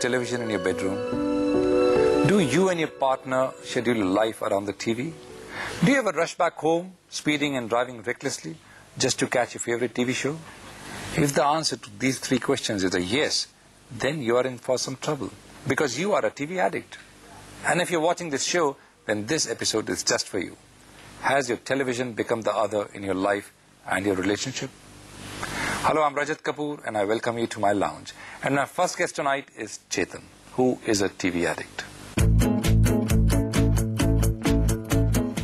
television in your bedroom? Do you and your partner schedule your life around the TV? Do you ever rush back home, speeding and driving recklessly, just to catch your favorite TV show? If the answer to these three questions is a yes, then you are in for some trouble, because you are a TV addict. And if you're watching this show, then this episode is just for you. Has your television become the other in your life and your relationship? Hello, I'm Rajat Kapoor and I welcome you to my lounge. And my first guest tonight is Chetan, who is a TV addict.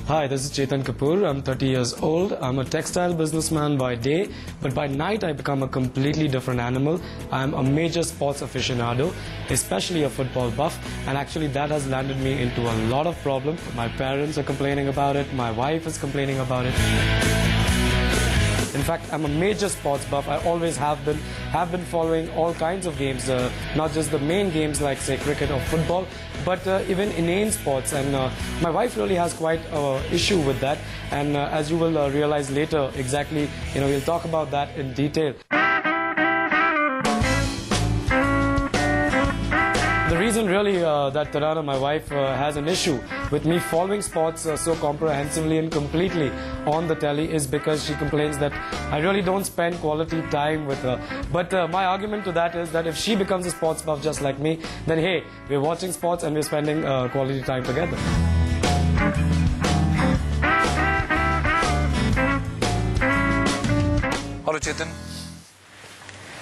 Hi, this is Chetan Kapoor. I'm 30 years old. I'm a textile businessman by day, but by night I become a completely different animal. I'm a major sports aficionado, especially a football buff, and actually that has landed me into a lot of problems. My parents are complaining about it, my wife is complaining about it. In fact, I'm a major sports buff. I always have been following all kinds of games, not just the main games like, say, cricket or football, but even inane sports. And my wife really has quite an issue with that. And as you will realize later, exactly, we'll talk about that in detail. The reason really that Tarana, my wife, has an issue with me following sports so comprehensively and completely on the telly is because she complains that I really don't spend quality time with her. But my argument to that is that if she becomes a sports buff just like me, then hey, we're watching sports and we're spending quality time together. Hello, Chetan.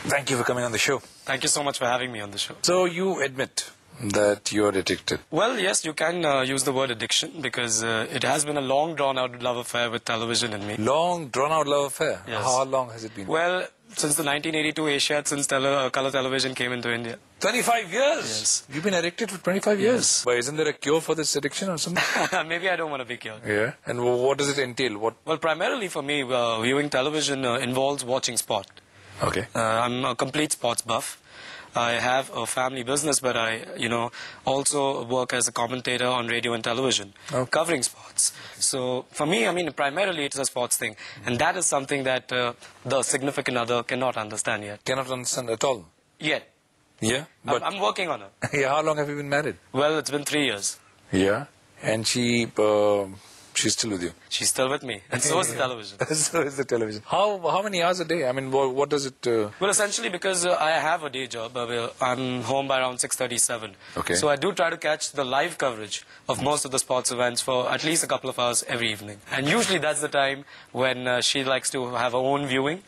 Thank you for coming on the show. Thank you so much for having me on the show. So you admit that you're addicted? Well, yes, you can use the word addiction because it has been a long drawn-out love affair with television and me. Long drawn-out love affair? Yes. How long has it been? Well, since the 1982 Asiad, since color television came into India. 25 years? Yes. You've been addicted for 25 years? But isn't there a cure for this addiction or something? Maybe I don't want to be cured. Yeah. And what does it entail? Well, primarily for me, viewing television involves watching sport. Okay. I'm a complete sports buff. I have a family business, but I, also work as a commentator on radio and television, covering sports. So for me, primarily it's a sports thing. And that is something that the significant other cannot understand yet. Cannot understand at all? Yet. Yeah? But I'm working on it. Yeah, how long have you been married? Well, it's been 3 years. Yeah? And she's still with you? She's still with me. And so is the television. So is the television. How many hours a day? What does it... Well, essentially because I have a day job. I'm home by around 6:37. Okay. So I do try to catch the live coverage of most of the sports events for at least a couple of hours every evening. And usually that's the time when she likes to have her own viewing.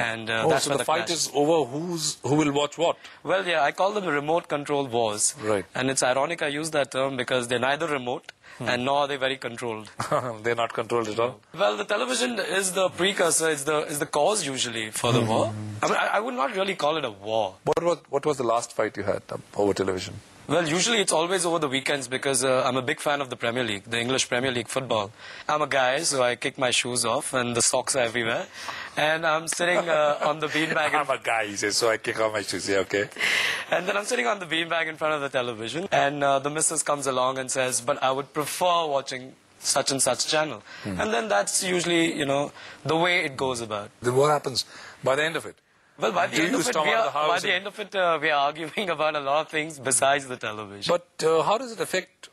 And that's so when the fight is over who will watch what? Well, yeah, I call them the remote control wars. Right. And it's ironic I use that term because they're neither remote and nor are they very controlled. They're not controlled at all? Well, the television is the precursor, is the cause usually for the war. I would not really call it a war. What was the last fight you had over television? Well, usually it's always over the weekends because I'm a big fan of the Premier League, the English Premier League football. I'm a guy, so I kick my shoes off and the socks are everywhere. And I'm sitting on the beanbag. I'm a guy, he says, so I kick off my shoes. Yeah, okay. And then I'm sitting on the beanbag in front of the television. And the missus comes along and says, but I would prefer watching such and such channel. And then that's usually, the way it goes about. Then what happens by the end of it? Well, by the end of it, we are arguing about a lot of things besides the television. But how does it affect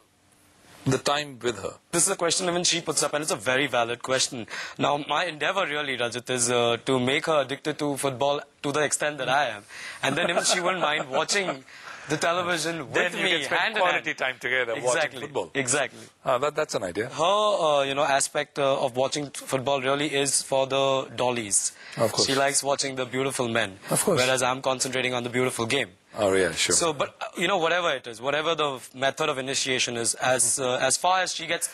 the time with her? This is a question even she puts up, and it's a very valid question. Now, my endeavor really, Rajat, is to make her addicted to football to the extent that I am. And then even she wouldn't mind watching the television with me, then you can spend quality time together watching football. Exactly. That's an idea. Her, aspect of watching football really is for the dollies. Of course. She likes watching the beautiful men. Of course. Whereas I'm concentrating on the beautiful game. Oh, yeah, sure. So, but, whatever it is, whatever the method of initiation is, as far as she gets,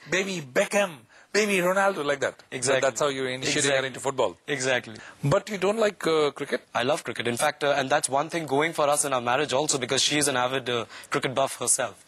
Baby Beckham, baby Ronaldo, like that. Exactly. That's how you're initiating her into football. Exactly. But you don't like cricket? I love cricket. In fact, and that's one thing going for us in our marriage also because she is an avid cricket buff herself.